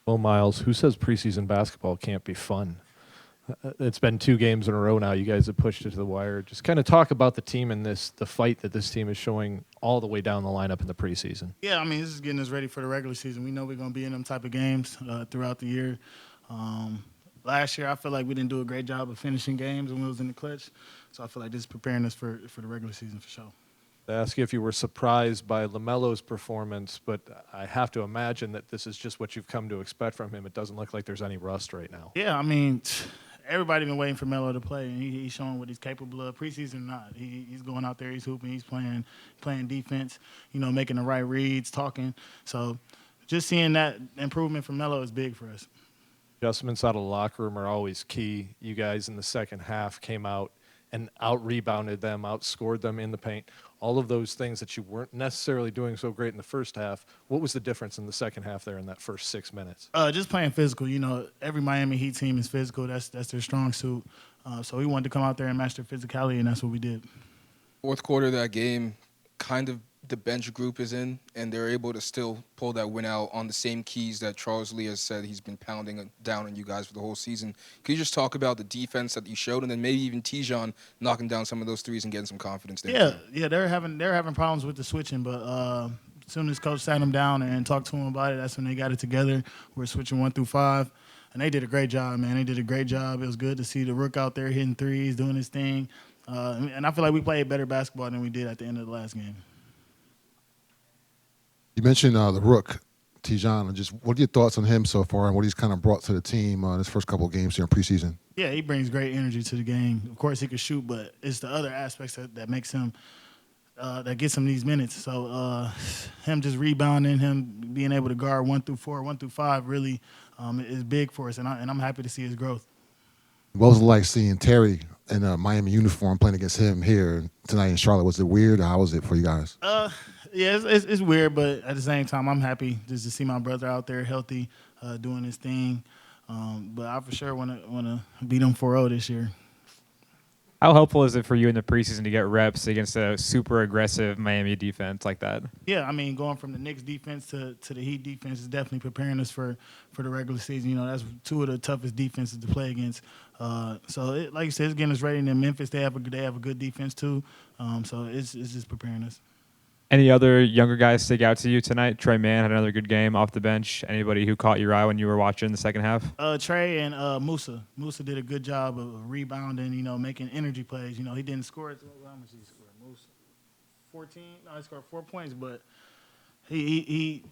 Well, Miles, who says preseason basketball can't be fun? It's been 2 games in a row now. You guys have pushed it to the wire. Just kind of talk about the team and the fight that this team is showing all the way down the lineup in the preseason. Yeah, I mean, this is getting us ready for the regular season. We know we're going to be in them type of games throughout the year. Last year, I feel like we didn't do a great job of finishing games when we was in the clutch. So I feel like this is preparing us for the regular season for sure. I ask you if you were surprised by LaMelo's performance, but I have to imagine that this is just what you've come to expect from him. It doesn't look like there's any rust right now. Yeah, I mean, everybody been waiting for Melo to play, and he's showing what he's capable of. Preseason or not, he's going out there, he's hooping, he's playing defense, making the right reads, talking. So just seeing that improvement from Melo is big for us. Adjustments out of the locker room are always key. You guys in the second half came out and out-rebounded them, outscored them in the paint. All of those things that you weren't necessarily doing so great in the first half. What was the difference in the second half there in that first 6 minutes? Just playing physical. Every Miami Heat team is physical. That's their strong suit. So we wanted to come out there and match their physicality, and that's what we did. Fourth quarter of that game, kind of the bench group is in, and they're able to still pull that win out on the same keys that Charles Lee has said he's been pounding down on you guys for the whole season. Can you just talk about the defense that you showed, and then maybe even Tijon knocking down some of those threes and getting some confidence there? Yeah, they're having problems with the switching, but as soon as coach sat them down and talked to them about it, that's when they got it together. We're switching 1 through 5, and they did a great job, man. They did a great job. It was good to see the Rook out there hitting threes, doing his thing, and I feel like we played better basketball than we did at the end of the last game. You mentioned the Rook, Tijon. Just what are your thoughts on him so far and what he's kind of brought to the team in his first couple of games here in preseason? Yeah, he brings great energy to the game. Of course, he can shoot, but it's the other aspects that makes him that gets him these minutes. So him just rebounding, him being able to guard 1 through 4, 1 through 5 really is big for us, and I'm happy to see his growth. What was it like seeing Terry in a Miami uniform playing against him here tonight in Charlotte? Was it weird, or how was it for you guys? Yeah, it's weird, but at the same time, I'm happy just to see my brother out there healthy, doing his thing. But I for sure want to beat him 4-0 this year. How helpful is it for you in the preseason to get reps against a super aggressive Miami defense like that? Yeah, I mean, going from the Knicks defense to the Heat defense is definitely preparing us for the regular season. That's 2 of the toughest defenses to play against. So, like you said, it's getting us ready. And in Memphis, they have a good defense too. So it's just preparing us. Any other younger guys stick out to you tonight? Trey Mann had another good game off the bench. Anybody who caught your eye when you were watching the second half? Trey and Musa. Musa did a good job of rebounding, making energy plays. He didn't score. How much did he score? Musa? 14? No, he scored 4 points, but he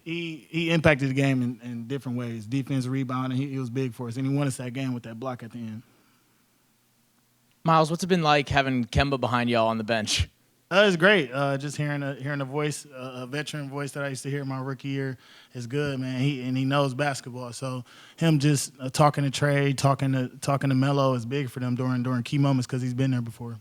impacted the game in different ways. Defense, rebounding, he was big for us, and he won us that game with that block at the end. Miles, what's it been like having Kemba behind y'all on the bench? It's great. Just hearing a voice, a veteran voice that I used to hear my rookie year is good, man. He knows basketball. So him just talking to Trey, talking to Melo is big for them during key moments because he's been there before.